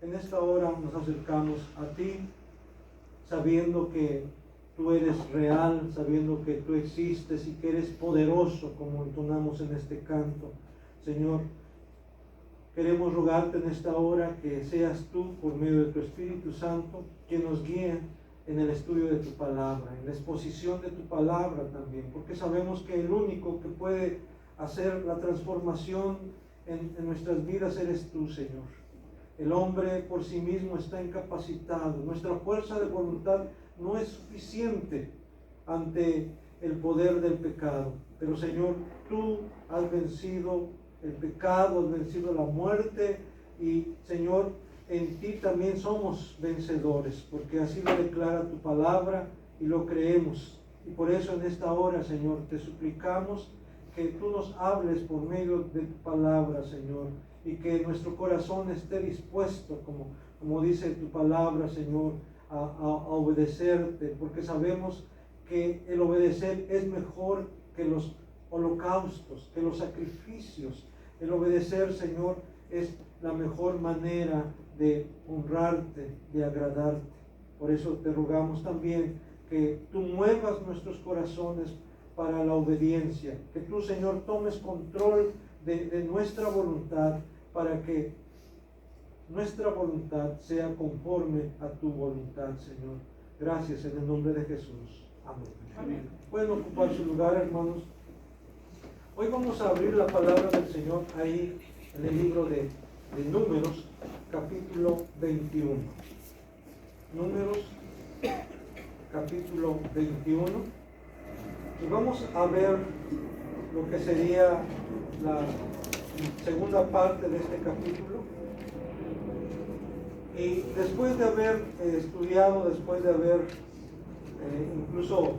en esta hora nos acercamos a ti, sabiendo que tú eres real, sabiendo que tú existes y que eres poderoso, como entonamos en este canto. Señor, queremos rogarte en esta hora que seas tú, por medio de tu Espíritu Santo, que nos guíe en el estudio de tu palabra, en la exposición de tu palabra también, porque sabemos que el único que puede hacer la transformación en nuestras vidas eres tú, Señor. El hombre por sí mismo está incapacitado, nuestra fuerza de voluntad no es suficiente ante el poder del pecado, pero Señor, tú has vencido el pecado, has vencido la muerte y Señor, en ti también somos vencedores, porque así lo declara tu palabra y lo creemos. Y por eso en esta hora, Señor, te suplicamos que tú nos hables por medio de tu palabra, Señor, y que nuestro corazón esté dispuesto, como dice tu palabra, Señor, a obedecerte, porque sabemos que el obedecer es mejor que los holocaustos, que los sacrificios. El obedecer, Señor, es la mejor manera de honrarte, de agradarte. Por eso te rogamos también que tú muevas nuestros corazones para la obediencia, que tú, Señor, tomes control de nuestra voluntad para que nuestra voluntad sea conforme a tu voluntad, Señor. Gracias en el nombre de Jesús. Amén. Amén. Pueden ocupar su lugar, hermanos. Hoy vamos a abrir la palabra del Señor ahí en el libro de Números, capítulo 21. Números, capítulo 21. Y vamos a ver lo que sería la segunda parte de este capítulo. Y después de haber estudiado, después de haber incluso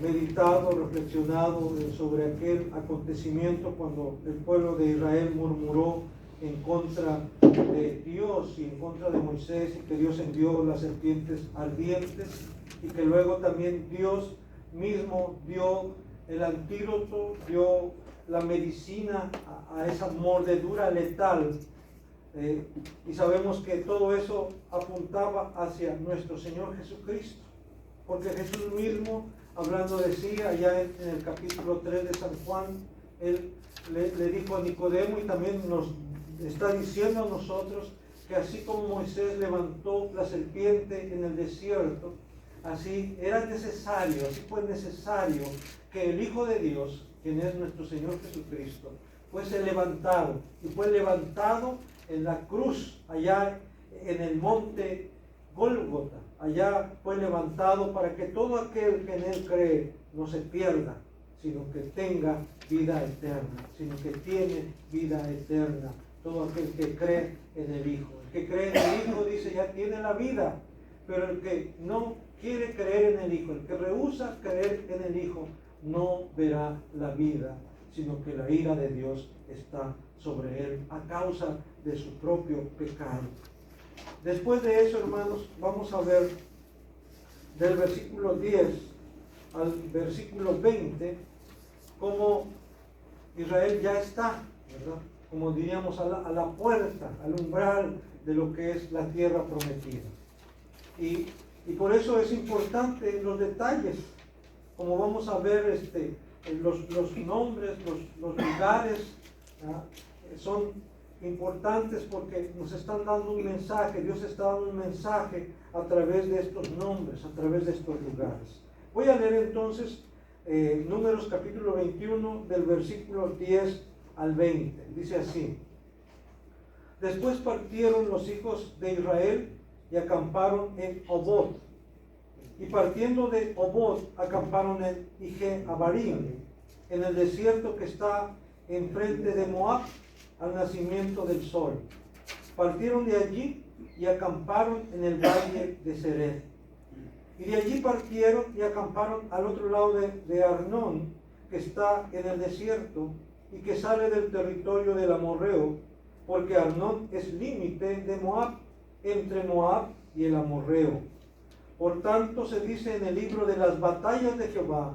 meditado, reflexionado sobre aquel acontecimiento cuando el pueblo de Israel murmuró en contra de Dios y en contra de Moisés, y que Dios envió las serpientes ardientes, y que luego también Dios mismo dio el antídoto, dio la medicina a esa mordedura letal. Y sabemos que todo eso apuntaba hacia nuestro Señor Jesucristo, porque Jesús mismo, hablando de sí, allá en el capítulo 3 de San Juan, Él le dijo a Nicodemo, y también nos está diciendo a nosotros, que así como Moisés levantó la serpiente en el desierto, así era necesario, así fue necesario que el Hijo de Dios, quien es nuestro Señor Jesucristo, fuese levantado, y fue levantado en la cruz, allá en el monte Gólgota. Allá fue levantado para que todo aquel que en Él cree no se pierda, sino que tenga vida eterna, sino que tiene vida eterna. Todo aquel que cree en el Hijo. El que cree en el Hijo, dice, ya tiene la vida, pero el que no quiere creer en el Hijo, el que rehúsa creer en el Hijo, no verá la vida, sino que la ira de Dios está sobre él a causa de su propio pecado. Después de eso, hermanos, vamos a ver del versículo 10 al versículo 20 cómo Israel ya está, ¿verdad? Como diríamos, a la puerta, al umbral de lo que es la tierra prometida. Y por eso es importante los detalles, como vamos a ver los nombres, los lugares, son importantes porque nos están dando un mensaje. Dios está dando un mensaje a través de estos nombres, a través de estos lugares. Voy a leer entonces Números capítulo 21 del versículo 10 al 20. Dice así: Después partieron los hijos de Israel y acamparon en Obot, y partiendo de Obot acamparon en Ije-Abarim, en el desierto que está enfrente de Moab, al nacimiento del sol. Partieron de allí y acamparon en el valle de Sered. Y de allí partieron y acamparon al otro lado de Arnón, que está en el desierto y que sale del territorio del amorreo, porque Arnón es límite de Moab, entre Moab y el amorreo. Por tanto se dice en el libro de las batallas de Jehová,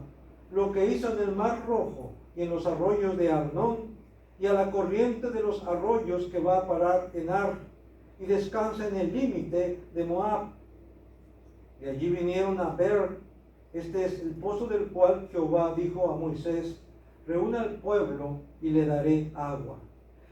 lo que hizo en el mar Rojo y en los arroyos de Arnón, y a la corriente de los arroyos que va a parar en Ar, y descansa en el límite de Moab. De allí vinieron a ver, este es el pozo del cual Jehová dijo a Moisés, reúna al pueblo y le daré agua.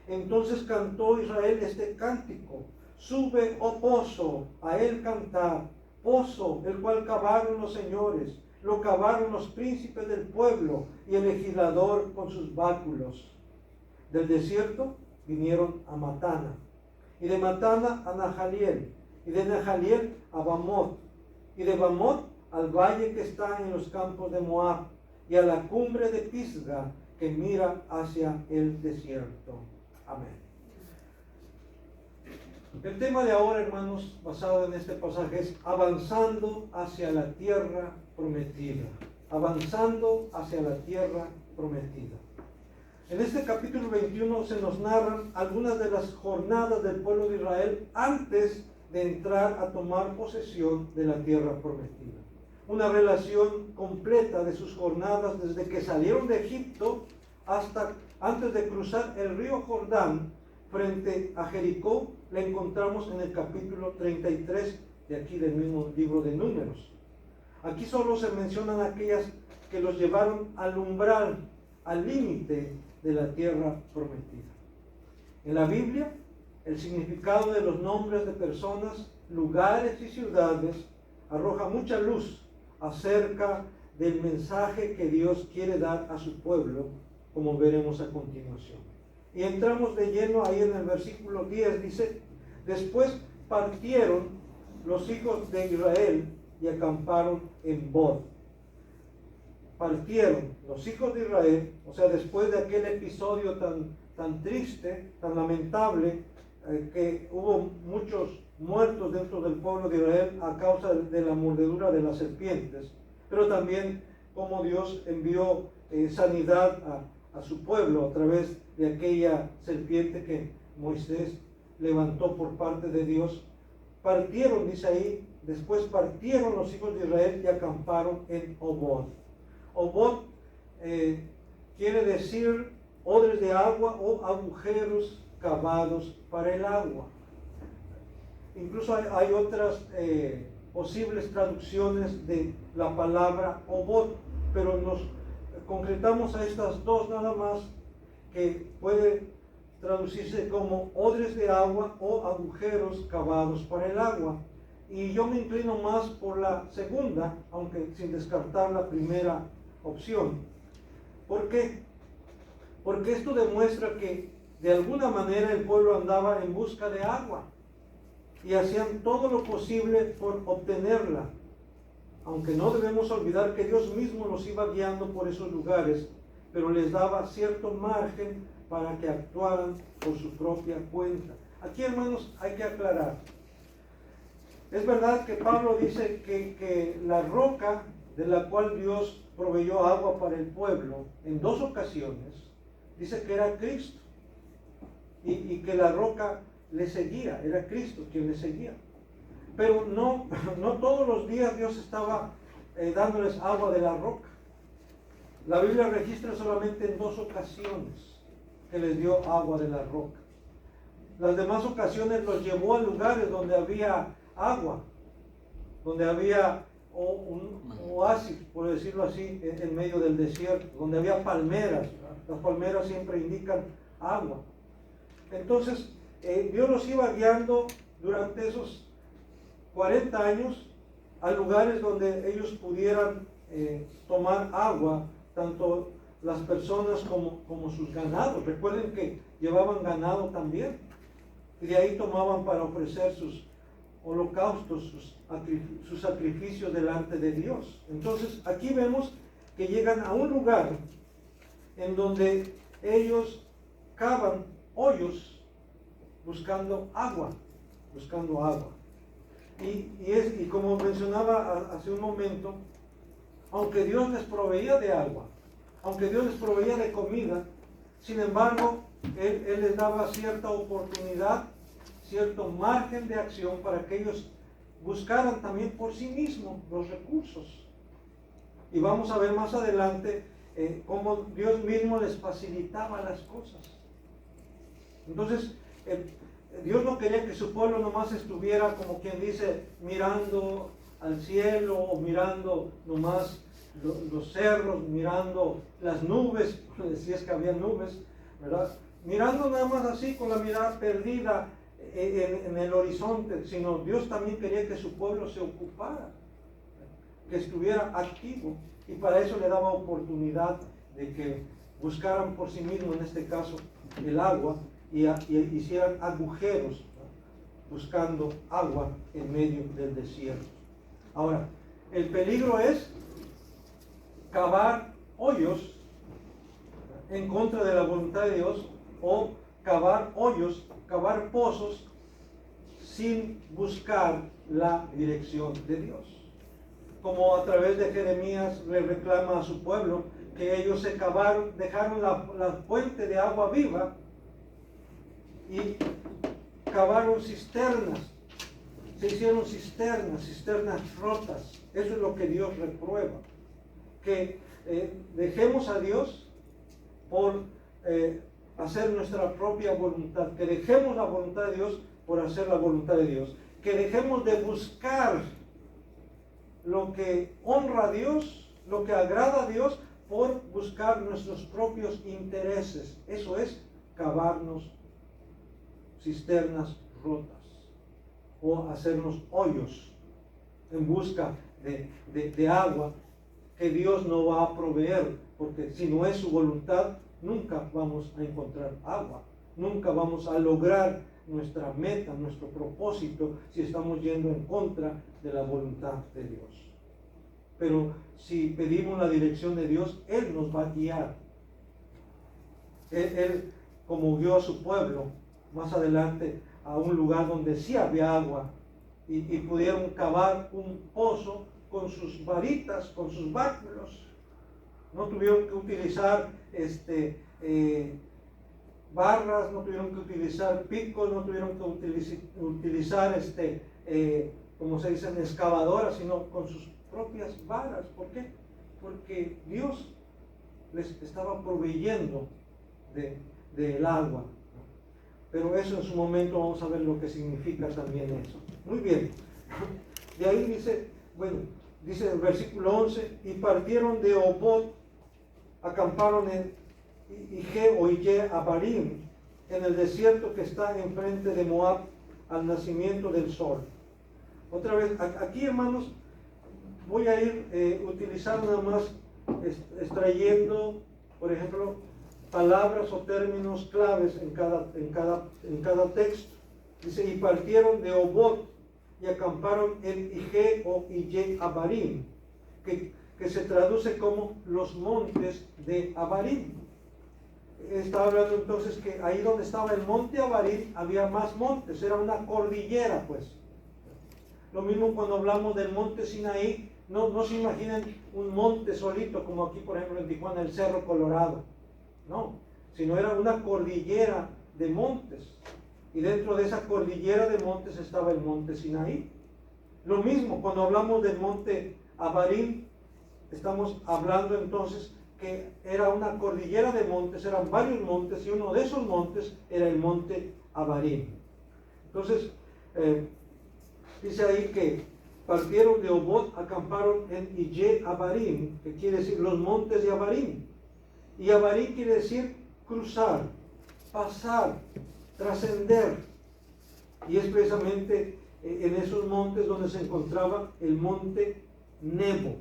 Entonces cantó Israel este cántico, sube, oh pozo, a él cantar, pozo, el cual cavaron los señores, lo cavaron los príncipes del pueblo y el legislador con sus báculos. Del desierto vinieron a Matana, y de Matana a Nahaliel, y de Nahaliel a Bamot, y de Bamot al valle que está en los campos de Moab, y a la cumbre de Pisga que mira hacia el desierto. Amén. El tema de ahora, hermanos, basado en este pasaje, es avanzando hacia la tierra prometida. Avanzando hacia la tierra prometida. En este capítulo 21 se nos narran algunas de las jornadas del pueblo de Israel antes de entrar a tomar posesión de la tierra prometida. Una relación completa de sus jornadas desde que salieron de Egipto hasta antes de cruzar el río Jordán frente a Jericó, la encontramos en el capítulo 33 de aquí del mismo libro de Números. Aquí solo se mencionan aquellas que los llevaron al umbral, al límite de la tierra prometida. En la Biblia, el significado de los nombres de personas, lugares y ciudades arroja mucha luz acerca del mensaje que Dios quiere dar a su pueblo, como veremos a continuación. Y entramos de lleno ahí en el versículo 10, dice, después partieron los hijos de Israel y acamparon en Bod. Partieron los hijos de Israel, o sea, después de aquel episodio tan triste, tan lamentable, que hubo muchos muertos dentro del pueblo de Israel a causa de la mordedura de las serpientes, pero también como Dios envió sanidad a su pueblo a través de aquella serpiente que Moisés levantó por parte de Dios. Partieron, dice ahí, después partieron los hijos de Israel y acamparon en Obod. Obod quiere decir odres de agua o agujeros cavados para el agua. Incluso hay otras posibles traducciones de la palabra Obod, pero nos concretamos a estas dos nada más, que puede traducirse como odres de agua o agujeros cavados para el agua. Y yo me inclino más por la segunda, aunque sin descartar la primera opción. ¿Por qué? Porque esto demuestra que de alguna manera el pueblo andaba en busca de agua y hacían todo lo posible por obtenerla, aunque no debemos olvidar que Dios mismo los iba guiando por esos lugares, pero les daba cierto margen para que actuaran por su propia cuenta. Aquí, hermanos, hay que aclarar. Es verdad que Pablo dice que la roca de la cual Dios proveyó agua para el pueblo en dos ocasiones, dice que era Cristo, y que la roca le seguía, era Cristo quien le seguía. Pero no todos los días Dios estaba dándoles agua de la roca. La Biblia registra solamente en dos ocasiones que les dio agua de la roca. Las demás ocasiones los llevó a lugares donde había agua, donde había un oasis, por decirlo así, en medio del desierto, donde había palmeras. Las palmeras siempre indican agua. Entonces, Dios los iba guiando durante esos 40 años a lugares donde ellos pudieran tomar agua, tanto las personas como sus ganados. Recuerden que llevaban ganado también, y de ahí tomaban para ofrecer sus holocaustos, sus sacrificios delante de Dios. Entonces aquí vemos que llegan a un lugar en donde ellos cavan hoyos buscando agua. Y como mencionaba hace un momento, aunque Dios les proveía de agua, aunque Dios les proveía de comida, sin embargo, Él les daba cierta oportunidad, cierto margen de acción para que ellos buscaran también por sí mismos los recursos. Y vamos a ver más adelante cómo Dios mismo les facilitaba las cosas. Entonces, Dios no quería que su pueblo nomás estuviera, como quien dice, mirando al cielo o mirando nomás los cerros, mirando las nubes, si es que había nubes, ¿verdad? Mirando nada más así con la mirada perdida en el horizonte, sino Dios también quería que su pueblo se ocupara, que estuviera activo, y para eso le daba oportunidad de que buscaran por sí mismos, en este caso, el agua, y hicieran agujeros, ¿no?, buscando agua en medio del desierto. Ahora, el peligro es cavar hoyos en contra de la voluntad de Dios, o cavar hoyos, cavar pozos sin buscar la dirección de Dios. Como a través de Jeremías le reclama a su pueblo que ellos se cavaron, dejaron la fuente de agua viva y cavaron cisternas, se hicieron cisternas rotas. Eso es lo que Dios reprueba, que dejemos a Dios por hacer nuestra propia voluntad, que dejemos la voluntad de Dios por hacer la voluntad de Dios, que dejemos de buscar lo que honra a Dios, lo que agrada a Dios, por buscar nuestros propios intereses. Eso es cavarnos cisternas rotas o hacernos hoyos en busca de agua que Dios no va a proveer, porque si no es su voluntad, nunca vamos a encontrar agua, nunca vamos a lograr nuestra meta, nuestro propósito, si estamos yendo en contra de la voluntad de Dios. Pero si pedimos la dirección de Dios, Él nos va a guiar. Él, como guió a su pueblo más adelante a un lugar donde sí había agua, y pudieron cavar un pozo con sus varitas, con sus báculos. No tuvieron que utilizar barras, no tuvieron que utilizar picos, no tuvieron que utilizar como se dice, excavadoras, sino con sus propias varas. ¿Por qué? Porque Dios les estaba proveyendo del agua. Pero eso en su momento vamos a ver lo que significa también eso. Muy bien. De ahí dice el versículo 11, y partieron de Obot, acamparon en Ije o Ije Abarim, en el desierto que está enfrente de Moab, al nacimiento del sol. Otra vez, aquí, hermanos, voy a ir utilizando nada más, extrayendo, por ejemplo, palabras o términos claves en cada texto. Dice, y partieron de Obot y acamparon en Ije o Ije Abarim, que se traduce como los montes de Abarim. Está hablando entonces que ahí donde estaba el monte Abarim había más montes, era una cordillera, pues. Lo mismo cuando hablamos del monte Sinaí, no se imaginen un monte solito como aquí, por ejemplo, en Tijuana, el Cerro Colorado. No, sino era una cordillera de montes, y dentro de esa cordillera de montes estaba el monte Sinaí. Lo mismo cuando hablamos del monte Abarim, estamos hablando entonces que era una cordillera de montes, eran varios montes, y uno de esos montes era el monte Abarim. Entonces, dice ahí que partieron de Obot, acamparon en Ije Abarim, que quiere decir los montes de Abarim. Y Abarim quiere decir cruzar, pasar, trascender. Y es precisamente en esos montes donde se encontraba el monte Nebo,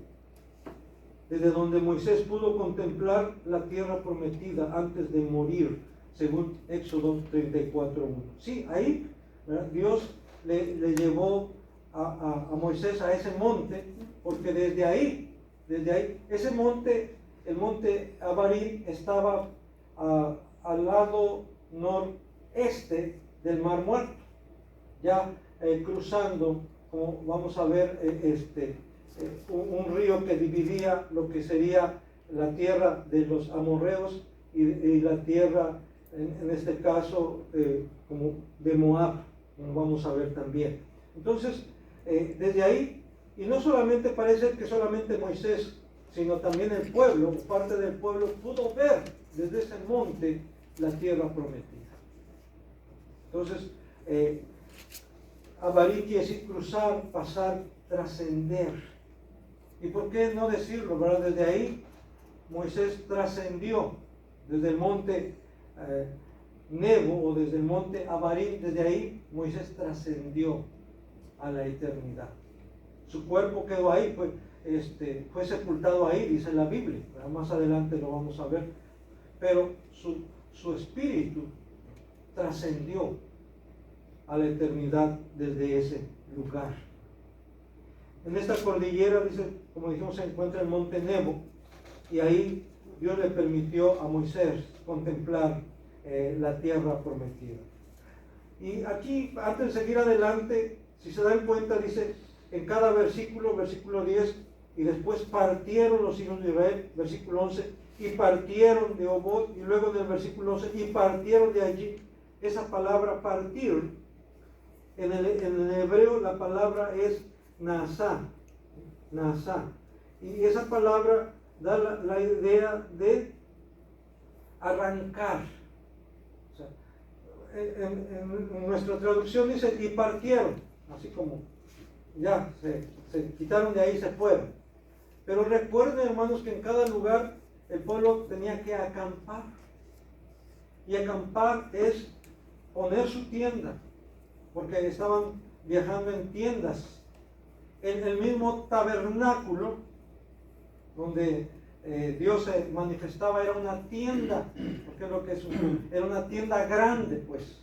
desde donde Moisés pudo contemplar la tierra prometida antes de morir, según Éxodo 34:1. Sí, ahí, ¿verdad?, Dios le llevó a Moisés a ese monte, porque desde ahí, ese monte, el monte Abarim, estaba al lado noreste del Mar Muerto, ya cruzando, como vamos a ver, un río que dividía lo que sería la tierra de los amorreos y la tierra, en este caso, como de Moab, como vamos a ver también. Entonces, desde ahí, y no solamente parece que solamente Moisés, sino también el pueblo, parte del pueblo, pudo ver desde ese monte la tierra prometida. Entonces, Abarim quiere decir cruzar, pasar, trascender. ¿Y por qué no decirlo, verdad? Desde ahí Moisés trascendió, desde el monte Nebo o desde el monte Abarim, desde ahí Moisés trascendió a la eternidad. Su cuerpo quedó ahí, fue sepultado ahí, dice la Biblia. Más adelante lo vamos a ver. Pero su espíritu trascendió a la eternidad desde ese lugar. En esta cordillera, dice, como dijimos, se encuentra el monte Nebo, y ahí Dios le permitió a Moisés contemplar la tierra prometida. Y aquí, antes de seguir adelante, si se dan cuenta, dice en cada versículo, versículo 10, y después partieron los hijos de Israel, versículo 11, y partieron de Obot, y luego en el versículo 11, y partieron de allí. Esa palabra partir, en el hebreo la palabra es Naasá, y esa palabra da la idea de arrancar. O sea, en nuestra traducción dice, y partieron, así como ya se quitaron de ahí, se fueron. Pero recuerden, hermanos, que en cada lugar el pueblo tenía que acampar. Y acampar es poner su tienda, porque estaban viajando en tiendas. En el mismo tabernáculo donde Dios se manifestaba era una tienda, porque es lo que es era una tienda grande, pues.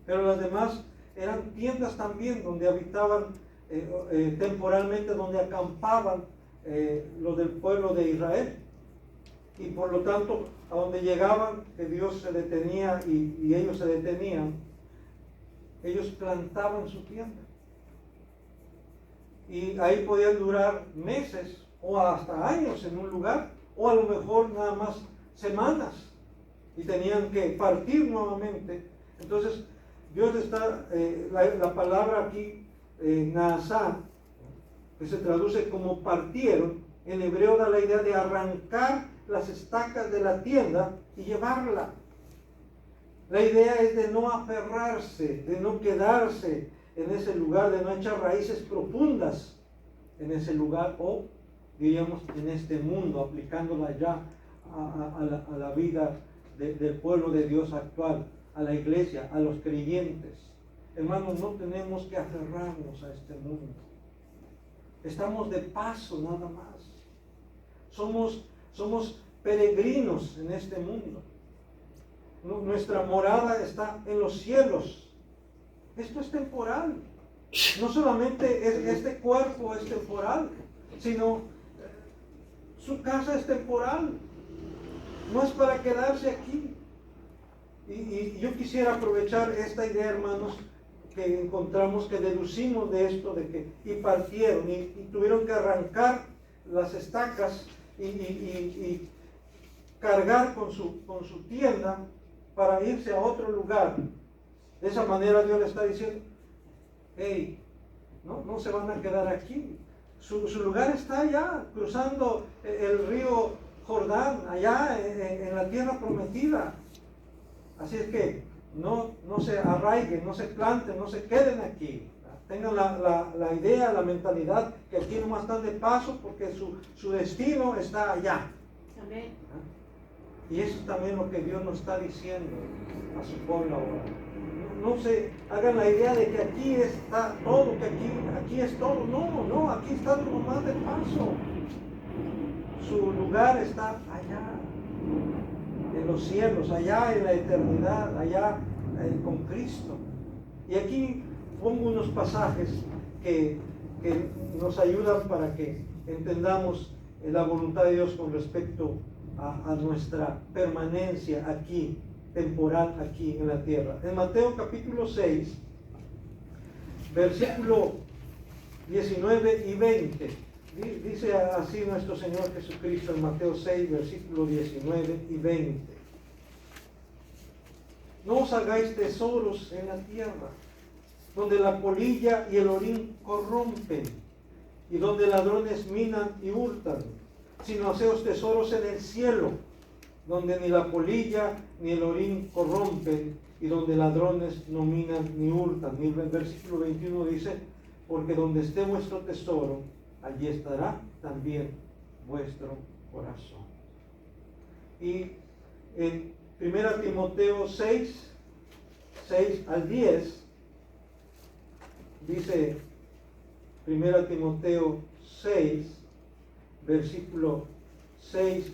Pero las demás eran tiendas también donde habitaban temporalmente, donde acampaban los del pueblo de Israel. Y por lo tanto, a donde llegaban, que Dios se detenía y ellos se detenían, ellos plantaban su tienda. Y ahí podían durar meses o hasta años en un lugar, o a lo mejor nada más semanas, y tenían que partir nuevamente. Entonces, Dios está, la palabra aquí, Naasá, que se traduce como partieron, en hebreo da la idea de arrancar las estacas de la tienda y llevarla. La idea es de no aferrarse, de no quedarse en ese lugar, de no echar raíces profundas en ese lugar, o diríamos en este mundo, aplicándola ya a la vida del pueblo de Dios actual, a la iglesia, a los creyentes. Hermanos, no tenemos que aferrarnos a este mundo. Estamos de paso nada más. Somos peregrinos en este mundo. Nuestra morada está en los cielos. Esto es temporal. No solamente este cuerpo es temporal, sino su casa es temporal. No es para quedarse aquí. Y yo quisiera aprovechar esta idea, hermanos, que encontramos, que deducimos de esto, de que y partieron y tuvieron que arrancar las estacas y cargar con su tienda para irse a otro lugar. De esa manera Dios le está diciendo, hey, no se van a quedar aquí. Su lugar está allá, cruzando el río Jordán, allá en la tierra prometida. Así es que no se arraiguen, no se planten, no se queden aquí. Tengan la idea, la mentalidad que aquí nomás están de paso, porque su destino está allá. Amén. Y eso es también lo que Dios nos está diciendo a su pueblo ahora. No se hagan la idea de que aquí está todo, que aquí es todo. No, aquí está nomás de paso. Su lugar está allá, en los cielos, allá en la eternidad, allá con Cristo. Y aquí pongo unos pasajes que nos ayudan para que entendamos la voluntad de Dios con respecto a nuestra permanencia aquí, temporal aquí en la tierra. En Mateo capítulo 6, versículo 19 y 20, dice así nuestro Señor Jesucristo en Mateo 6, versículo 19 y 20. No os hagáis tesoros en la tierra, donde la polilla y el orín corrompen, y donde ladrones minan y hurtan, sino haceos tesoros en el cielo, donde ni la polilla ni el orín corrompen, y donde ladrones no minan ni hurtan. Y el versículo 21 dice, porque donde esté vuestro tesoro, allí estará también vuestro corazón. Y en 1 Timoteo 6 al 10, dice 1 Timoteo 6, versículo 6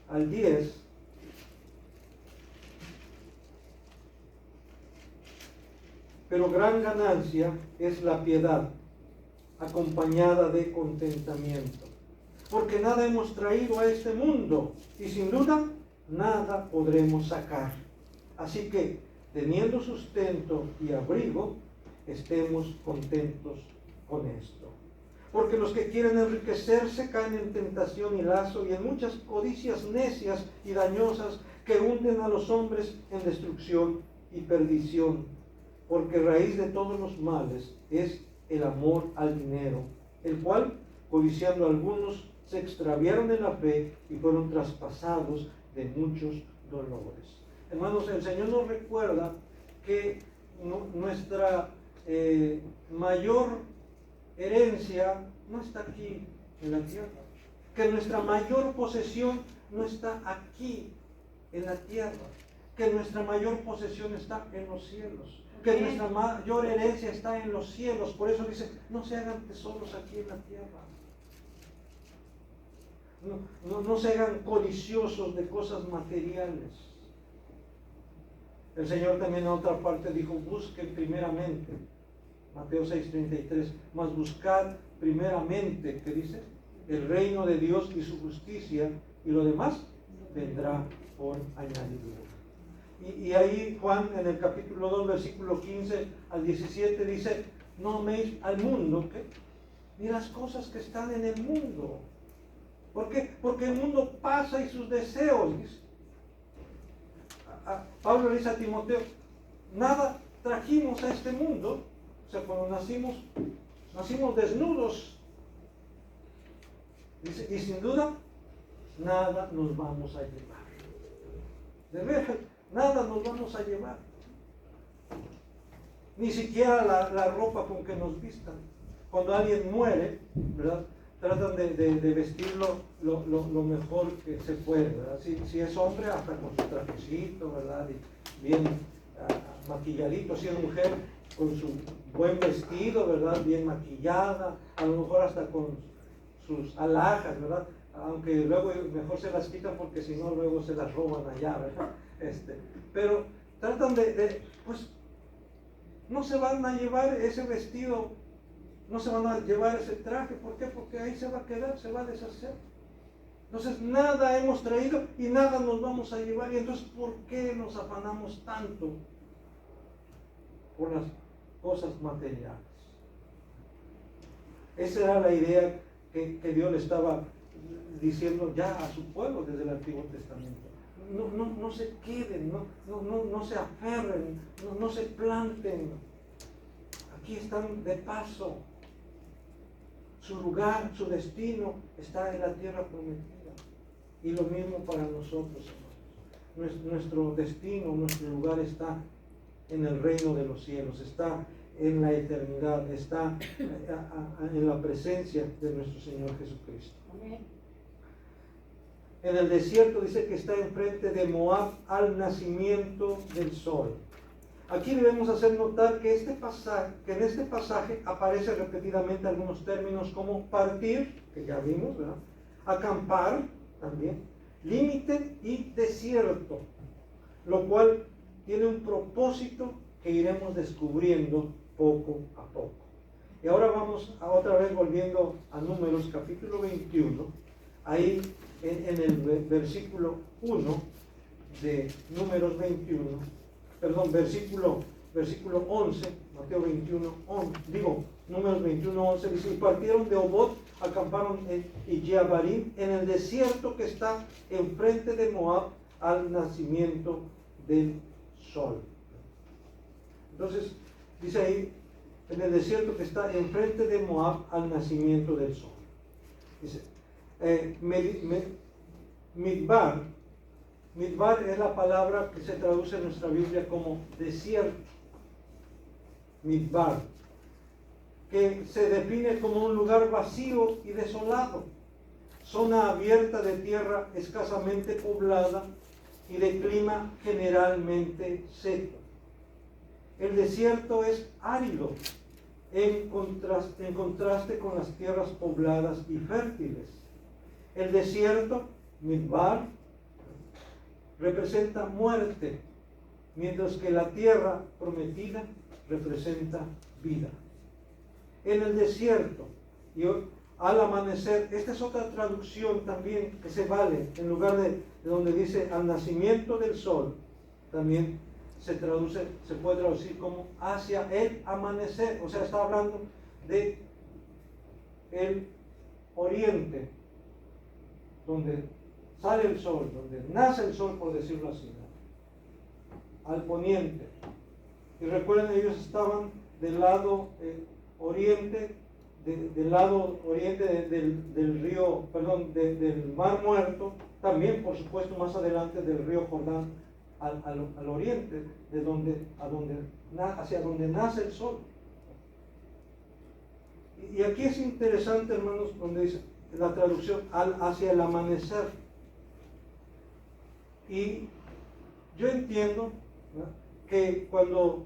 al 10, pero gran ganancia es la piedad, acompañada de contentamiento. Porque nada hemos traído a este mundo, y sin duda nada podremos sacar. Así que, teniendo sustento y abrigo, estemos contentos con esto. Porque los que quieren enriquecerse caen en tentación y lazo y en muchas codicias necias y dañosas que hunden a los hombres en destrucción y perdición. Porque raíz de todos los males es el amor al dinero, el cual, codiciando algunos, se extraviaron en la fe y fueron traspasados de muchos dolores. Hermanos, el Señor nos recuerda que nuestra mayor herencia no está aquí en la tierra, que nuestra mayor posesión no está aquí en la tierra, que nuestra mayor posesión está en los cielos, que nuestra mayor herencia está en los cielos. Por eso dice, no se hagan tesoros aquí en la tierra. No se hagan codiciosos de cosas materiales. El Señor también en otra parte dijo, busquen primeramente, Mateo 6:33, mas buscad primeramente, ¿qué dice? El reino de Dios y su justicia, y lo demás vendrá por añadidura. Y ahí Juan en el capítulo 2, versículo 15 al 17 dice, no améis al mundo, ¿qué? Ni las cosas que están en el mundo. ¿Por qué? Porque el mundo pasa y sus deseos, dice. Pablo le dice a Timoteo, nada trajimos a este mundo, o sea, cuando nacimos desnudos, dice, y sin duda, nada nos vamos a llevar. De verdad, nada nos vamos a llevar. Ni siquiera la ropa con que nos vistan. Cuando alguien muere, ¿verdad? Tratan de vestirlo lo mejor que se puede, ¿verdad? Si es hombre, hasta con su trajecito, ¿verdad? Y bien maquilladito. Si es mujer, con su buen vestido, ¿verdad? Bien maquillada, a lo mejor hasta con sus alhajas, ¿verdad? Aunque luego mejor se las quitan porque si no luego se las roban allá, ¿verdad? Pero tratan pues no se van a llevar ese vestido, no se van a llevar ese traje. ¿Por qué? Porque ahí se va a quedar, se va a deshacer. Entonces nada hemos traído y nada nos vamos a llevar. Y entonces, ¿por qué nos afanamos tanto por las cosas materiales? Esa era la idea que Dios le estaba diciendo ya a su pueblo desde el Antiguo Testamento. No se queden, no se aferren, no se planten. Aquí están de paso. Su lugar, su destino está en la tierra prometida. Y lo mismo para nosotros, hermanos. Nuestro destino, nuestro lugar está en el reino de los cielos, está en la eternidad, está en la presencia de nuestro Señor Jesucristo. Amén. En el desierto dice que está enfrente de Moab al nacimiento del sol. Aquí debemos hacer notar que en este pasaje aparece repetidamente algunos términos como partir, que ya vimos, ¿verdad? Acampar también, límite y desierto, lo cual tiene un propósito que iremos descubriendo poco a poco. Y ahora vamos otra vez volviendo a Números capítulo 21, ahí en el versículo 1 de Números 21, perdón, versículo 11, Mateo 21, 11, Números 21, 11, dice, y partieron de Obot, acamparon en Ijeabarim, en el desierto que está enfrente de Moab, al nacimiento del sol. Entonces, dice ahí, en el desierto que está enfrente de Moab, al nacimiento del sol. Dice, Midbar, Midbar es la palabra que se traduce en nuestra Biblia como desierto. Midbar, que se define como un lugar vacío y desolado, zona abierta de tierra escasamente poblada y de clima generalmente seco. El desierto es árido en contraste con las tierras pobladas y fértiles. El desierto, Midbar, representa muerte, mientras que la tierra prometida representa vida. En el desierto, y al amanecer, esta es otra traducción también que se vale, en lugar de donde dice al nacimiento del sol, también se puede traducir como hacia el amanecer, o sea, está hablando de el oriente, donde sale el sol, donde nace el sol, por decirlo así, ¿no? Al poniente. Y recuerden, ellos estaban del lado oriente, del lado oriente del río, perdón, del Mar Muerto, también por supuesto más adelante del río Jordán al oriente, hacia donde nace el sol. Y aquí es interesante, hermanos, donde dice la traducción hacia el amanecer. Y yo entiendo, ¿no?, que cuando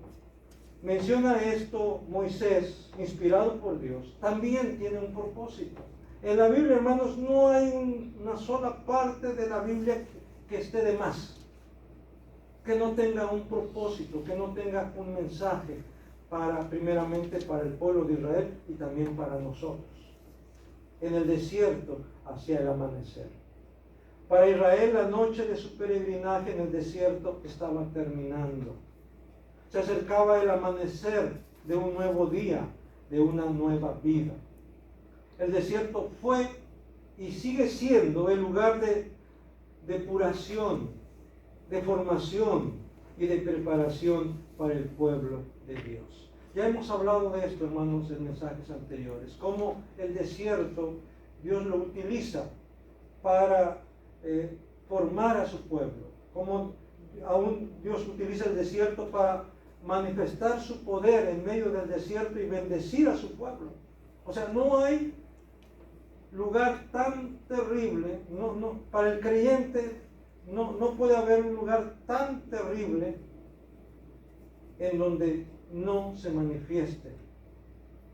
menciona esto Moisés, inspirado por Dios, también tiene un propósito. En la Biblia, hermanos, no hay una sola parte de la Biblia que esté de más, que no tenga un propósito, que no tenga un mensaje primeramente para el pueblo de Israel y también para nosotros. En el desierto hacia el amanecer. Para Israel, la noche de su peregrinaje en el desierto estaba terminando. Se acercaba el amanecer de un nuevo día, de una nueva vida. El desierto fue y sigue siendo el lugar de depuración, de formación y de preparación para el pueblo de Dios. Ya hemos hablado de esto, hermanos, en mensajes anteriores, cómo el desierto Dios lo utiliza para formar a su pueblo, cómo aún Dios utiliza el desierto para manifestar su poder en medio del desierto y bendecir a su pueblo. O sea, no hay lugar tan terrible, para el creyente no puede haber un lugar tan terrible en donde no se manifieste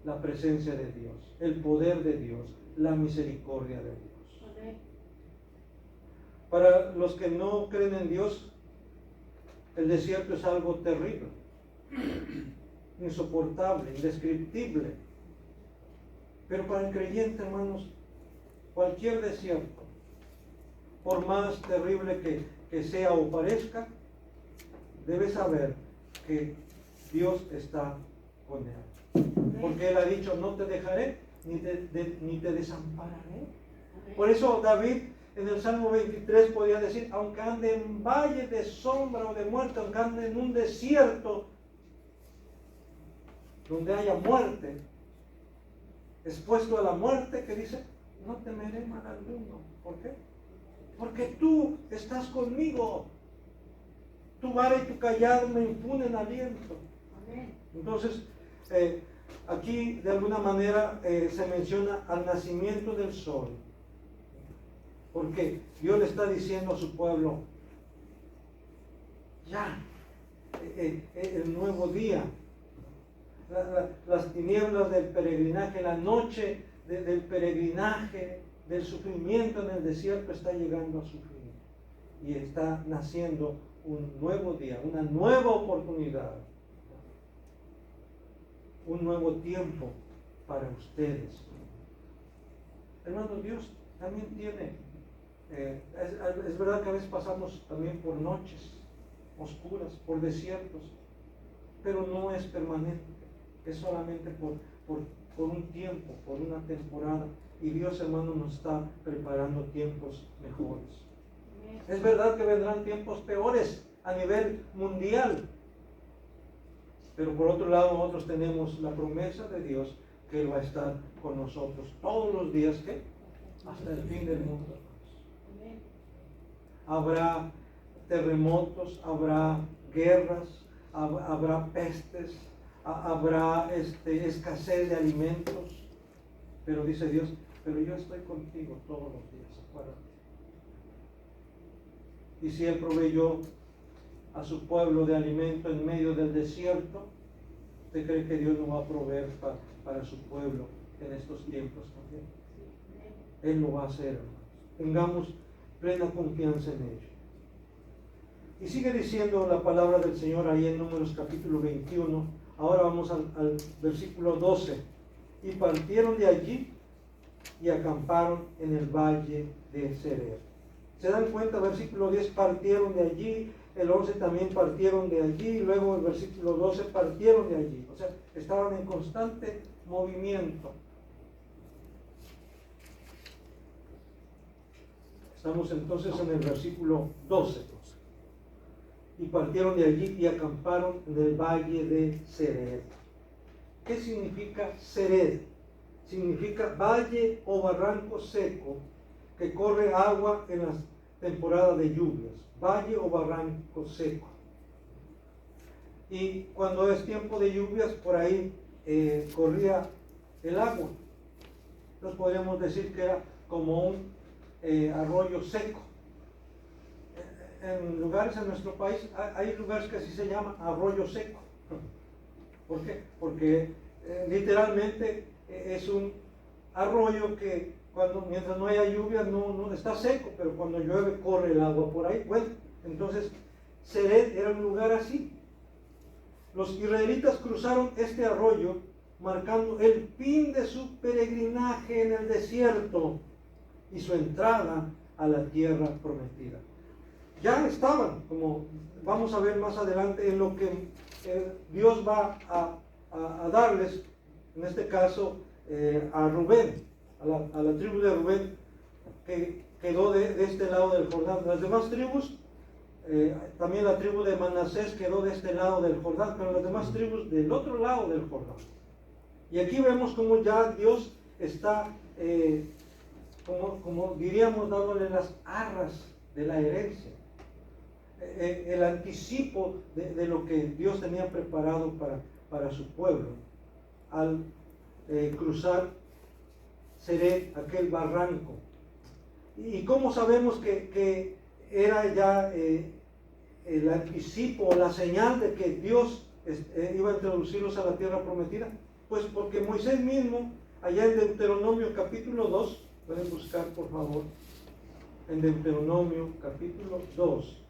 la presencia de Dios, el poder de Dios, la misericordia de Dios. Okay. Para los que no creen en Dios, el desierto es algo terrible, insoportable, indescriptible. Pero para el creyente, hermanos, cualquier desierto, por más terrible que sea o parezca, debe saber que Dios está con él. Porque Él ha dicho, no te dejaré ni te desampararé. Por eso David en el Salmo 23 podía decir, aunque ande en valle de sombra o de muerte, aunque ande en un desierto donde haya muerte, expuesto a la muerte, que dice, no temeré mal alguno. ¿Por qué? Porque tú estás conmigo. Tu vara y tu callado me infunden aliento. Entonces, aquí de alguna manera se menciona al nacimiento del sol. Porque Dios le está diciendo a su pueblo, ya, el nuevo día, las tinieblas del peregrinaje, la noche del peregrinaje, del sufrimiento en el desierto está llegando a su fin. Y está naciendo un nuevo día, una nueva oportunidad, un nuevo tiempo para ustedes. Hermanos, Dios también tiene, es verdad que a veces pasamos también por noches oscuras, por desiertos, pero no es permanente, es solamente por un tiempo, por una temporada. Y Dios, hermano, nos está preparando tiempos mejores. Es verdad que vendrán tiempos peores a nivel mundial, pero por otro lado nosotros tenemos la promesa de Dios que Él va a estar con nosotros todos los días, ¿qué? Hasta el fin del mundo. Habrá terremotos, habrá guerras, habrá pestes, habrá escasez de alimentos, pero dice Dios, pero yo estoy contigo todos los días, acuérdate. Y si Él proveyó a su pueblo de alimento en medio del desierto, ¿usted cree que Dios no va a proveer para su pueblo en estos tiempos también? Él lo va a hacer, hermanos. Tengamos plena confianza en ello. Y sigue diciendo la palabra del Señor ahí en Números capítulo 21. Ahora vamos al versículo 12. Y partieron de allí y acamparon en el valle de Sered. ¿Se dan cuenta? Versículo 10, partieron de allí. El 11 también partieron de allí. Luego el versículo 12, partieron de allí. O sea, estaban en constante movimiento. Estamos entonces en el versículo 12. Y partieron de allí y acamparon en el valle de Sered. ¿Qué significa Sered? Significa valle o barranco seco que corre agua en las temporadas de lluvias. Valle o barranco seco. Y cuando es tiempo de lluvias, por ahí corría el agua. Entonces podríamos decir que era como un arroyo seco. En lugares en nuestro país hay lugares que así se llama arroyo seco. ¿Por qué? Porque literalmente es un arroyo que mientras no haya lluvia no está seco, pero cuando llueve corre el agua por ahí. Bueno, entonces Sered era un lugar así. Los israelitas cruzaron este arroyo marcando el fin de su peregrinaje en el desierto y su entrada a la tierra prometida. Ya estaban, como vamos a ver más adelante, en lo que Dios va a darles, en este caso a Rubén, a la tribu de Rubén, que quedó de este lado del Jordán. Las demás tribus, también la tribu de Manasés quedó de este lado del Jordán, pero las demás tribus del otro lado del Jordán. Y aquí vemos como ya Dios está, como diríamos, dándole las arras de la herencia. El anticipo de lo que Dios tenía preparado para su pueblo al cruzar Sered, aquel barranco. ¿Y cómo sabemos que era ya el anticipo, la señal de que Dios iba a introducirlos a la tierra prometida? Pues porque Moisés mismo, allá en Deuteronomio capítulo 2, pueden buscar por favor, en Deuteronomio capítulo 2,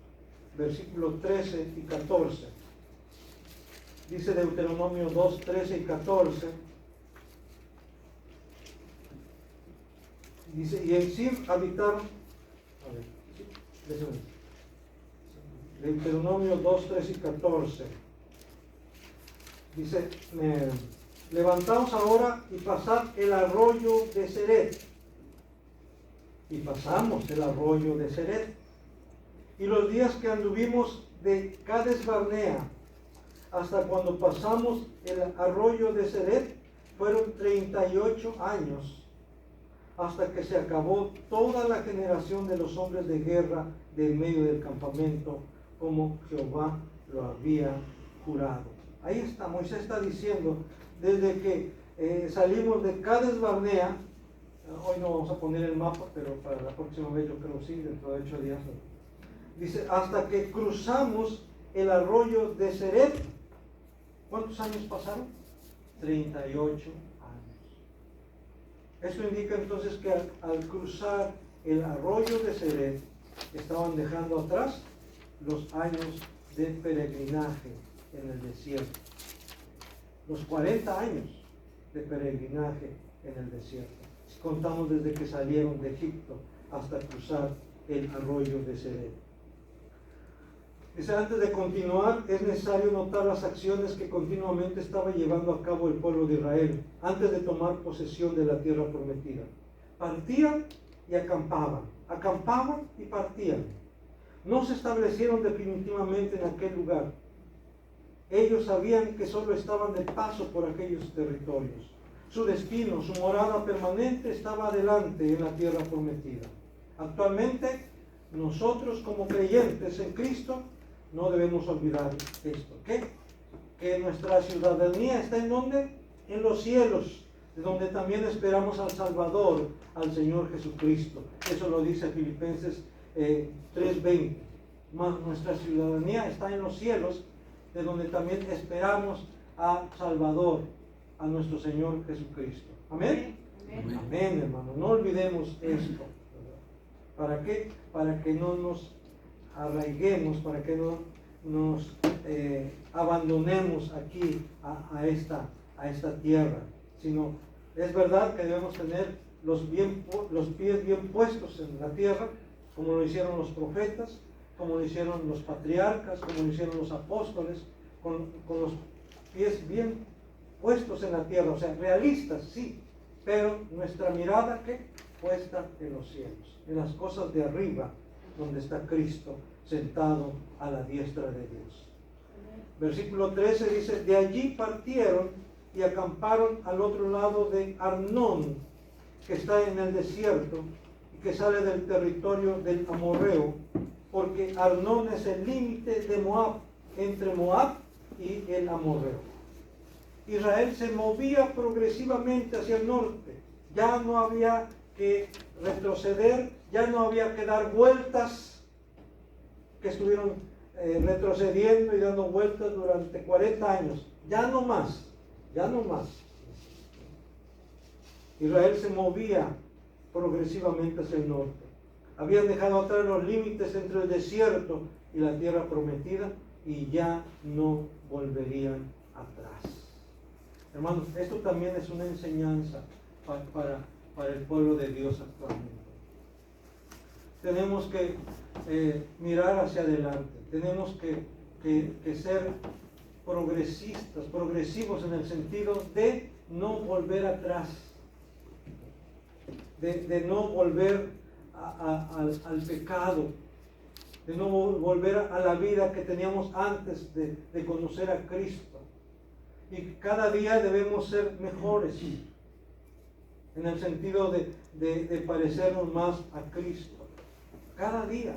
versículos 13 y 14. Dice Deuteronomio 2, 13 y 14. Dice, y en Sif habitaron. A ver, Deuteronomio 2, 13 y 14. Dice, levantaos ahora y pasad el arroyo de Sered. Y pasamos el arroyo de Sered. Y los días que anduvimos de Cades Barnea hasta cuando pasamos el arroyo de Sered fueron 38 años, hasta que se acabó toda la generación de los hombres de guerra del medio del campamento, como Jehová lo había jurado. Ahí está, Moisés está diciendo, desde que salimos de Cades Barnea, hoy no vamos a poner el mapa, pero para la próxima vez yo creo sí, dentro de 8 días. Dice, hasta que cruzamos el arroyo de Sered. ¿Cuántos años pasaron? 38 años. Esto indica entonces que al cruzar el arroyo de Sered, estaban dejando atrás los años de peregrinaje en el desierto. Los 40 años de peregrinaje en el desierto. Si contamos desde que salieron de Egipto hasta cruzar el arroyo de Sered. Dice, antes de continuar, es necesario notar las acciones que continuamente estaba llevando a cabo el pueblo de Israel antes de tomar posesión de la tierra prometida. Partían y acampaban y partían. No se establecieron definitivamente en aquel lugar. Ellos sabían que solo estaban de paso por aquellos territorios. Su destino, su morada permanente estaba adelante en la tierra prometida. Actualmente nosotros como creyentes en Cristo no debemos olvidar esto. Que nuestra ciudadanía está ¿en dónde? En los cielos, de donde también esperamos al Salvador, al Señor Jesucristo. Eso lo dice Filipenses 3:20. Nuestra ciudadanía está en los cielos, de donde también esperamos al Salvador, a nuestro Señor Jesucristo. Amén. Amén. Amén, hermano. No olvidemos esto. ¿Para qué? Para que no nos arraiguemos, para que no nos abandonemos aquí a esta tierra, sino es verdad que debemos tener los pies bien puestos en la tierra, como lo hicieron los profetas, como lo hicieron los patriarcas, como lo hicieron los apóstoles, con los pies bien puestos en la tierra, o sea, realistas, sí, pero nuestra mirada, ¿qué? Puesta en los cielos, en las cosas de arriba, donde está Cristo sentado a la diestra de Dios. Versículo 13 dice, de allí partieron y acamparon al otro lado de Arnón, que está en el desierto y que sale del territorio del amorreo, porque Arnón es el límite de Moab, entre Moab y el amorreo. Israel se movía progresivamente hacia el norte, ya no había que retroceder, ya no había que dar vueltas, que estuvieron retrocediendo y dando vueltas durante 40 años, ya no más. Israel se movía progresivamente hacia el norte. Habían dejado atrás los límites entre el desierto y la tierra prometida y ya no volverían atrás. Hermanos, esto también es una enseñanza para el pueblo de Dios actualmente. Tenemos que mirar hacia adelante, tenemos que ser progresivos en el sentido de no volver atrás, de no volver al pecado, de no volver a la vida que teníamos antes de conocer a Cristo. Y cada día debemos ser mejores en el sentido de parecernos más a Cristo. Cada día.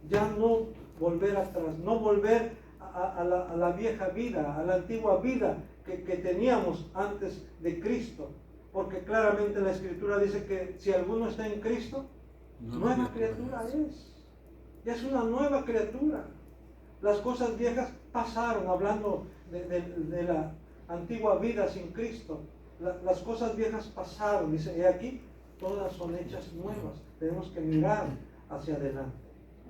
Ya no volver atrás, no volver a la vieja vida, a la antigua vida que teníamos antes de Cristo. Porque claramente la Escritura dice que si alguno está en Cristo, nueva criatura es. Ya es una nueva criatura. Las cosas viejas pasaron, hablando de la antigua vida sin Cristo. Las cosas viejas pasaron, dice, y aquí todas son hechas nuevas. Tenemos que mirar hacia adelante.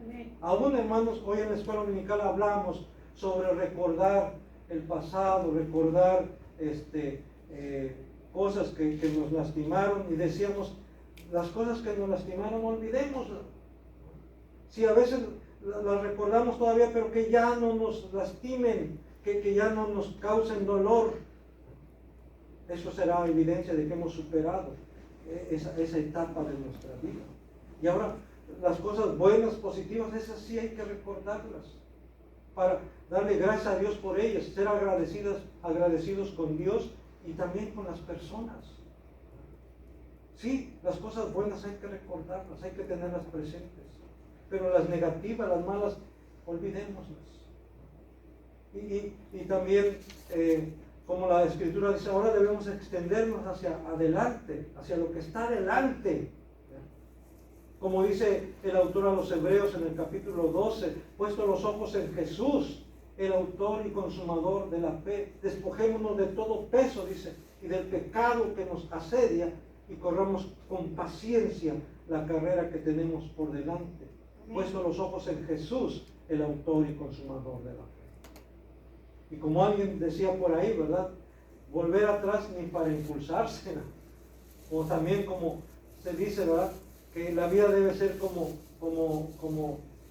Amén. Aún, hermanos, hoy en la escuela dominical hablamos sobre recordar el pasado, recordar cosas que nos lastimaron, y decíamos, las cosas que nos lastimaron, olvidémoslas. Si a veces las recordamos todavía, pero que ya no nos lastimen, que ya no nos causen dolor, eso será evidencia de que hemos superado esa etapa de nuestra vida. Y ahora, las cosas buenas, positivas, esas sí hay que recordarlas, para darle gracias a Dios por ellas, ser agradecidos con Dios y también con las personas. Sí, las cosas buenas hay que recordarlas, hay que tenerlas presentes, pero las negativas, las malas, olvidémoslas. Y también, como la Escritura dice, ahora debemos extendernos hacia adelante, hacia lo que está adelante. Como dice el autor a los Hebreos en el capítulo 12, puesto los ojos en Jesús, el autor y consumador de la fe, despojémonos de todo peso, dice, y del pecado que nos asedia, y corramos con paciencia la carrera que tenemos por delante. Amén. Puesto los ojos en Jesús, el autor y consumador de la fe. Y como alguien decía por ahí, ¿verdad? Volver atrás ni para impulsarse. O también como se dice, ¿verdad? Que la vida debe ser como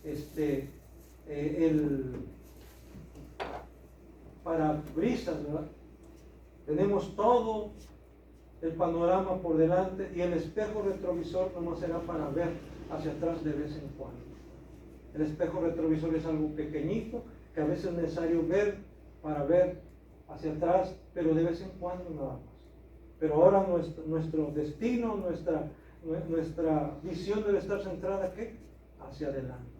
el parabrisas, ¿verdad? Tenemos todo el panorama por delante y el espejo retrovisor nomás será para ver hacia atrás de vez en cuando. El espejo retrovisor es algo pequeñito que a veces es necesario ver para ver hacia atrás, pero de vez en cuando nada más. Pero ahora nuestro destino, nuestra visión debe estar centrada ¿qué? Hacia adelante,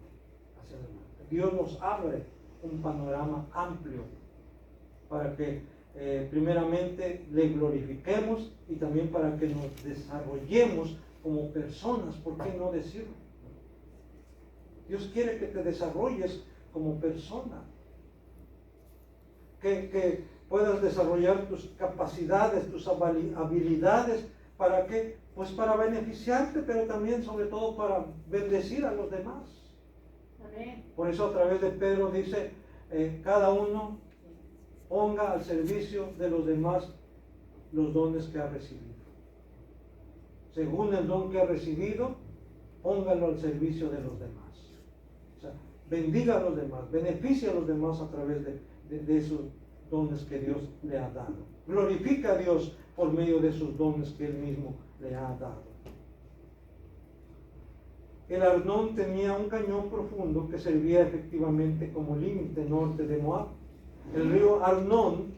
hacia adelante. Dios nos abre un panorama amplio para que primeramente le glorifiquemos y también para que nos desarrollemos como personas, ¿por qué no decirlo? Dios quiere que te desarrolles como persona, que puedas desarrollar tus capacidades, tus habilidades, ¿para qué? Pues para beneficiarte, pero también sobre todo para bendecir a los demás. Amén. Por eso a través de Pedro dice, cada uno ponga al servicio de los demás los dones que ha recibido. Según el don que ha recibido, póngalo al servicio de los demás. O sea, bendiga a los demás, beneficia a los demás a través de esos dones que Dios le ha dado. Glorifica a Dios por medio de esos dones que Él mismo le ha dado. El Arnón tenía un cañón profundo que servía efectivamente como límite norte de Moab. El río Arnón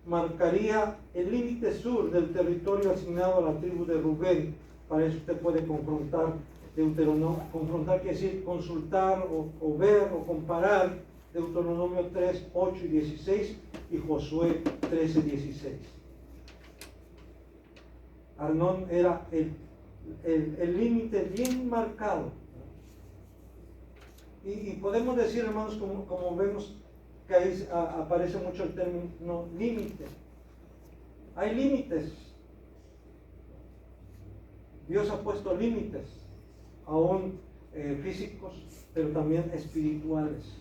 marcaría el límite sur del territorio asignado a la tribu de Rubén. Para eso usted puede confrontar Deuteronomio, confrontar quiere decir consultar o ver o comparar Deuteronomio 3, 8 y 16 y Josué 13, 16. Arnón era el límite bien marcado. Y podemos decir, hermanos, como vemos que ahí aparece mucho el término límite. Hay límites. Dios ha puesto límites, aún físicos, pero también espirituales.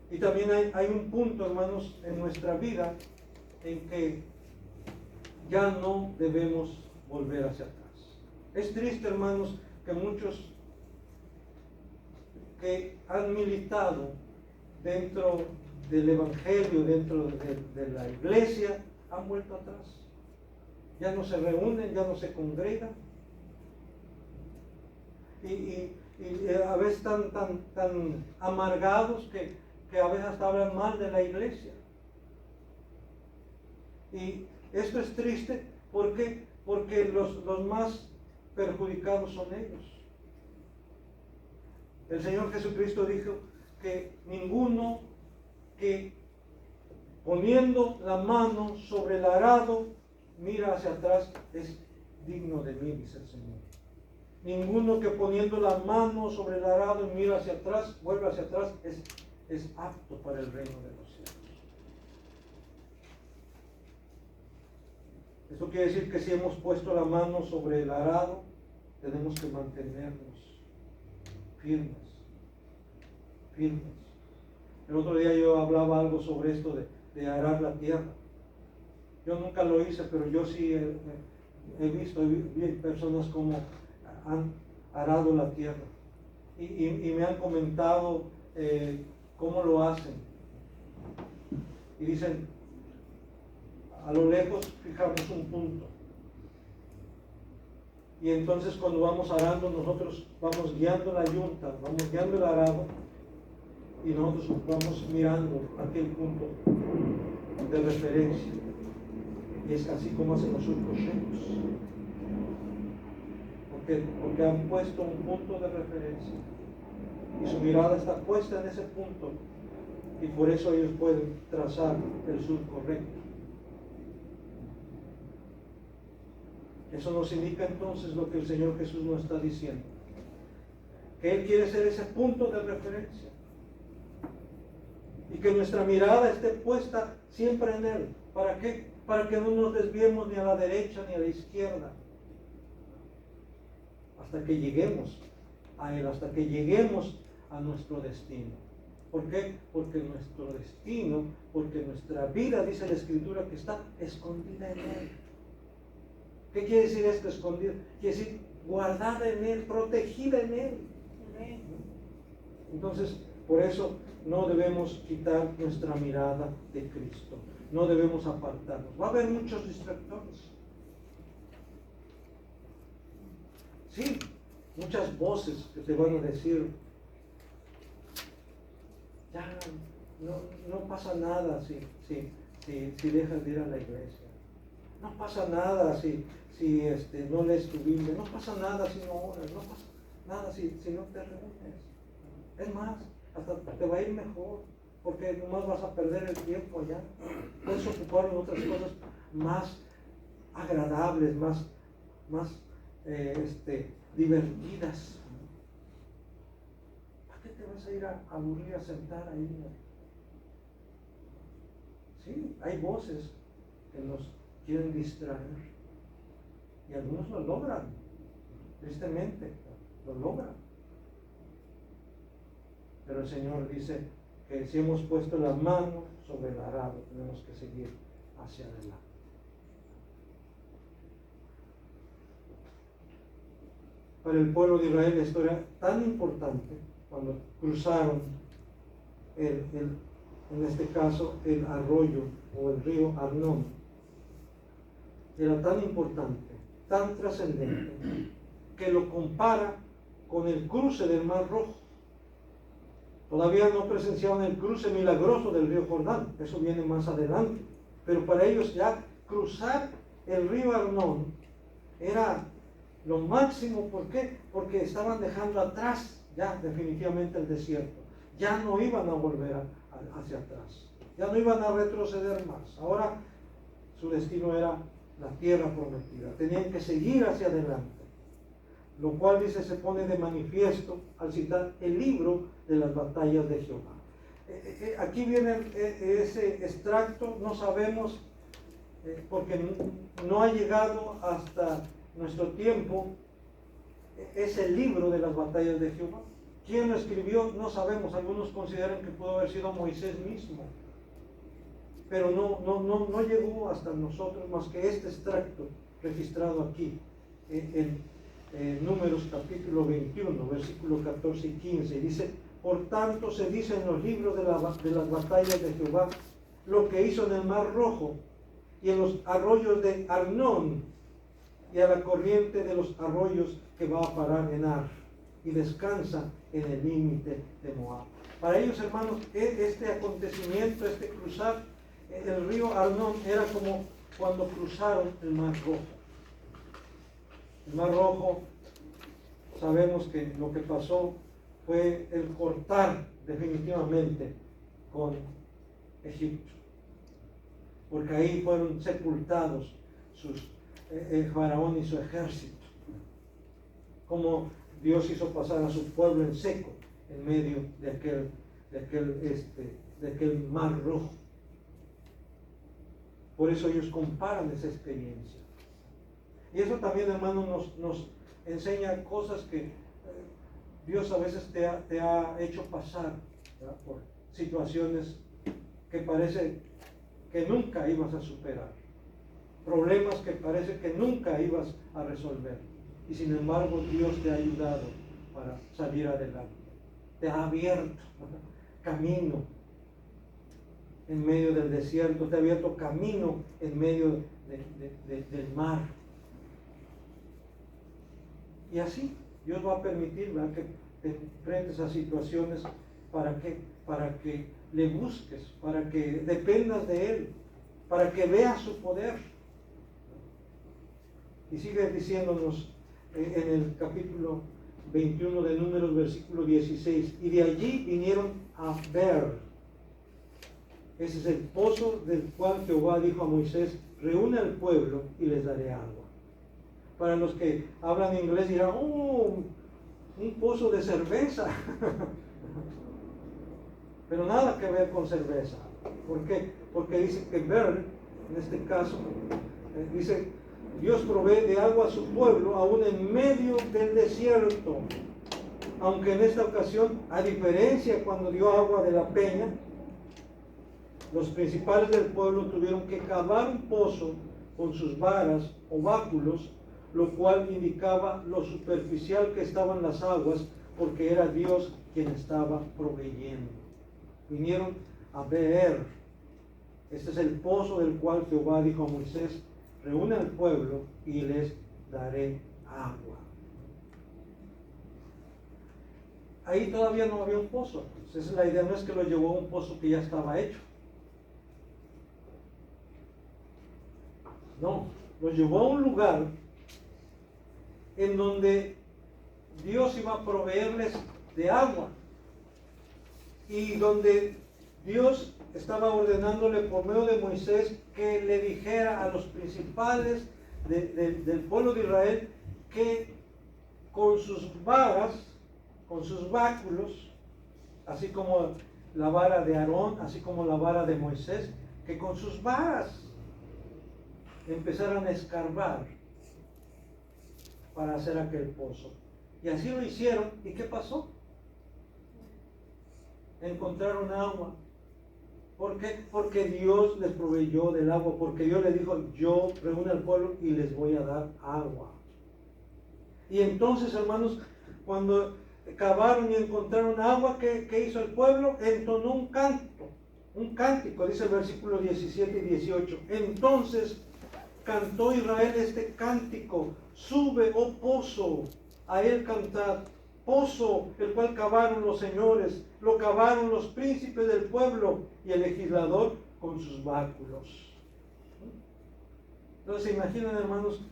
Y también hay un punto, hermanos, en nuestra vida en que ya no debemos volver hacia atrás. Es triste, hermanos, que muchos que han militado dentro del Evangelio, dentro de la iglesia, han vuelto atrás. Ya no se reúnen, ya no se congregan. Y a veces están tan amargados que a veces hasta hablan mal de la iglesia. Y esto es triste, ¿por qué? Porque los más perjudicados son ellos. El Señor Jesucristo dijo que ninguno que poniendo la mano sobre el arado mira hacia atrás es digno de mí, dice el Señor. Ninguno que poniendo la mano sobre el arado y mira hacia atrás, vuelve hacia atrás, es apto para el reino de los cielos. Esto quiere decir que si hemos puesto la mano sobre el arado, tenemos que mantenernos firmes. El otro día yo hablaba algo sobre esto de arar la tierra. Yo nunca lo hice, pero yo sí he visto personas como han arado la tierra y me han comentado cómo lo hacen. Y dicen, a lo lejos fijamos un punto. Y entonces cuando vamos arando, nosotros vamos guiando la yunta, vamos guiando el arado, y nosotros vamos mirando aquel punto de referencia. Y es así como hacen los surcocheros. Porque han puesto un punto de referencia. Y su mirada está puesta en ese punto. Y por eso ellos pueden trazar el surco recto. Eso nos indica entonces lo que el Señor Jesús nos está diciendo. Que Él quiere ser ese punto de referencia. Y que nuestra mirada esté puesta siempre en Él. ¿Para qué? Para que no nos desviemos ni a la derecha ni a la izquierda. Hasta que lleguemos a Él, hasta que lleguemos a nuestro destino. ¿Por qué? Porque nuestro destino, porque nuestra vida, dice la Escritura, que está escondida en Él. ¿Qué quiere decir esto, escondida? Quiere decir guardada en Él, protegida en Él. Entonces, por eso no debemos quitar nuestra mirada de Cristo. No debemos apartarnos. Va a haber muchos distractores. Sí, muchas voces que te van a decir, ya no pasa nada si dejas de ir a la iglesia. No pasa nada si no lees tu Biblia, no pasa nada si no oras, no pasa nada si no te reúnes. Es más, hasta te va a ir mejor, porque nomás vas a perder el tiempo allá. Puedes ocupar en otras cosas más agradables, más divertidas. ¿Para qué te vas a ir a aburrir, a sentar ahí? Sí, hay voces que nos quieren distraer y algunos lo logran, tristemente lo logran, pero el Señor dice que si hemos puesto la mano sobre el arado tenemos que seguir hacia adelante. Para el pueblo de Israel esto era tan importante cuando cruzaron en este caso el arroyo o el río Arnón. Era tan importante, tan trascendente, que lo compara con el cruce del Mar Rojo. Todavía no presenciaban el cruce milagroso del río Jordán, eso viene más adelante, pero para ellos ya cruzar el río Arnón era lo máximo. ¿Por qué? Porque estaban dejando atrás ya definitivamente el desierto, ya no iban a volver hacia atrás, ya no iban a retroceder más. Ahora su destino era la tierra prometida, tenían que seguir hacia adelante, lo cual dice se pone de manifiesto al citar el libro de las batallas de Jehová. Aquí viene ese extracto, no sabemos porque no ha llegado hasta nuestro tiempo ese libro de las batallas de Jehová. ¿Quién lo escribió? No sabemos. Algunos consideran que pudo haber sido Moisés mismo, pero no llegó hasta nosotros más que este extracto registrado aquí en Números capítulo 21, versículo 14 y 15. Dice: por tanto se dice en los libros de las batallas de Jehová lo que hizo en el Mar Rojo y en los arroyos de Arnón y a la corriente de los arroyos que va a parar en Ar y descansa en el límite de Moab. Para ellos, hermanos, este acontecimiento, este cruzar el río Arnón era como cuando cruzaron el Mar Rojo. El Mar Rojo, sabemos que lo que pasó fue el cortar definitivamente con Egipto, porque ahí fueron sepultados el faraón y su ejército, como Dios hizo pasar a su pueblo en seco en medio de aquel Mar Rojo. Por eso ellos comparan esa experiencia. Y eso también, hermano, nos enseña cosas que Dios a veces te ha hecho pasar, ¿verdad?, por situaciones que parece que nunca ibas a superar, problemas que parece que nunca ibas a resolver, y sin embargo Dios te ha ayudado para salir adelante, te ha abierto camino en medio del desierto, te ha abierto camino en medio del mar. Y así Dios va a permitir, ¿verdad?, que te enfrentes a situaciones para que le busques, para que dependas de Él, para que veas su poder. Y sigue diciéndonos en el capítulo 21 de Números, versículo 16: y de allí vinieron a Beer. Ese es el pozo del cual Jehová dijo a Moisés: reúne al pueblo y les daré agua. Para los que hablan inglés dirán: oh, un pozo de cerveza. Pero nada que ver con cerveza. ¿Por qué? Porque dice que Beer, en este caso, dice: Dios provee de agua a su pueblo aún en medio del desierto. Aunque en esta ocasión, a diferencia cuando dio agua de la peña, los principales del pueblo tuvieron que cavar un pozo con sus varas o báculos, lo cual indicaba lo superficial que estaban las aguas, porque era Dios quien estaba proveyendo. Vinieron a Beer. Este es el pozo del cual Jehová dijo a Moisés: reúne al pueblo y les daré agua. Ahí todavía no había un pozo. Entonces la idea no es que lo llevó a un pozo que ya estaba hecho. No, los llevó a un lugar en donde Dios iba a proveerles de agua y donde Dios estaba ordenándole por medio de Moisés que le dijera a los principales del pueblo de Israel que con sus varas, con sus báculos, así como la vara de Aarón, así como la vara de Moisés, que con sus varas empezaran a escarbar para hacer aquel pozo. Y así lo hicieron. ¿Y qué pasó? Encontraron agua. ¿Por qué? Porque Dios les proveyó del agua, porque Dios les dijo, yo reúno al pueblo y les voy a dar agua. Y entonces, hermanos, cuando cavaron y encontraron agua, ¿qué hizo el pueblo? Entonó un cántico, dice el versículo 17 y 18. Entonces cantó Israel este cántico: sube, oh pozo, a él cantad, pozo el cual cavaron los señores, lo cavaron los príncipes del pueblo y el legislador con sus báculos. Entonces se imaginan, hermanos,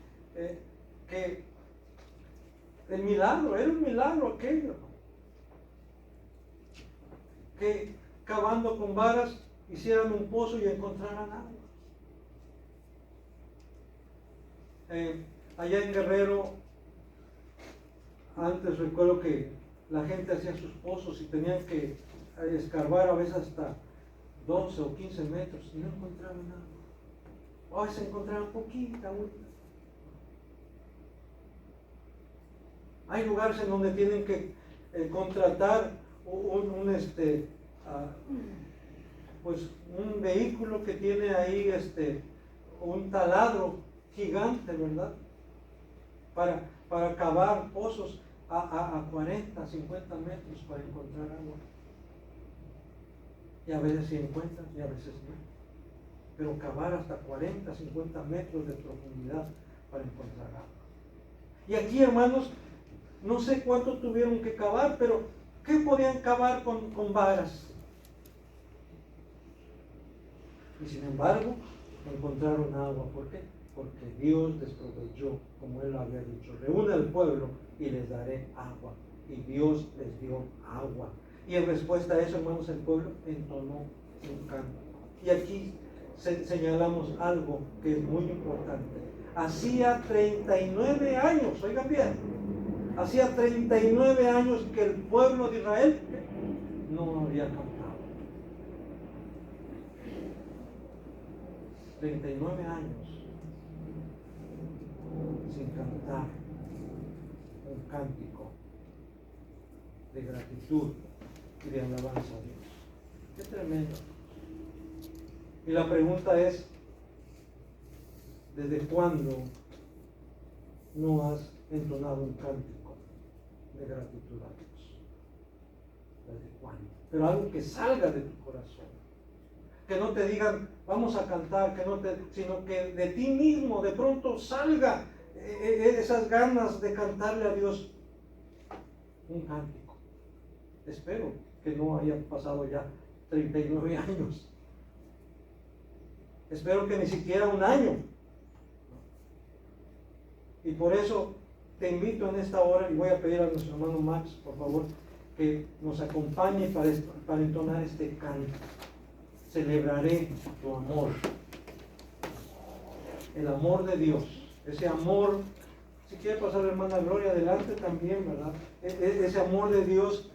que el milagro, era un milagro aquello, que cavando con varas hicieran un pozo y encontraran agua. Allá en Guerrero, antes recuerdo que la gente hacía sus pozos y tenían que escarbar a veces hasta 12 o 15 metros y no encontraban agua. A veces encontraban poquita agua. Hay lugares en donde tienen que contratar pues un vehículo que tiene ahí un taladro gigante, ¿verdad? Para cavar pozos a 40, 50 metros para encontrar agua. Y a veces sí encuentran y a veces no. Pero cavar hasta 40, 50 metros de profundidad para encontrar agua. Y aquí, hermanos, no sé cuánto tuvieron que cavar, pero ¿qué podían cavar con varas? Y sin embargo, encontraron agua. ¿Por qué? Porque Dios les proveyó, como Él había dicho, reúne al pueblo y les daré agua. Y Dios les dio agua. Y en respuesta a eso, hermanos, el pueblo entonó un canto. Y aquí señalamos algo que es muy importante. Hacía 39 años, oigan bien, hacía 39 años que el pueblo de Israel no había cantado. 39 años sin cantar un cántico de gratitud y de alabanza a Dios. Qué tremendo. Y la pregunta es, ¿desde cuándo no has entonado un cántico de gratitud a Dios? ¿Desde cuándo? Pero algo que salga de tu corazón. Que no te digan, vamos a cantar, sino que de ti mismo de pronto salga esas ganas de cantarle a Dios un cántico. Espero que no hayan pasado ya 39 años. Espero que ni siquiera un año. Y por eso te invito en esta hora, y voy a pedir a nuestro hermano Max, por favor, que nos acompañe para entonar este canto. Celebraré tu amor, el amor de Dios, ese amor. Si quiere pasar la hermana Gloria adelante también, ¿verdad? Ese amor de Dios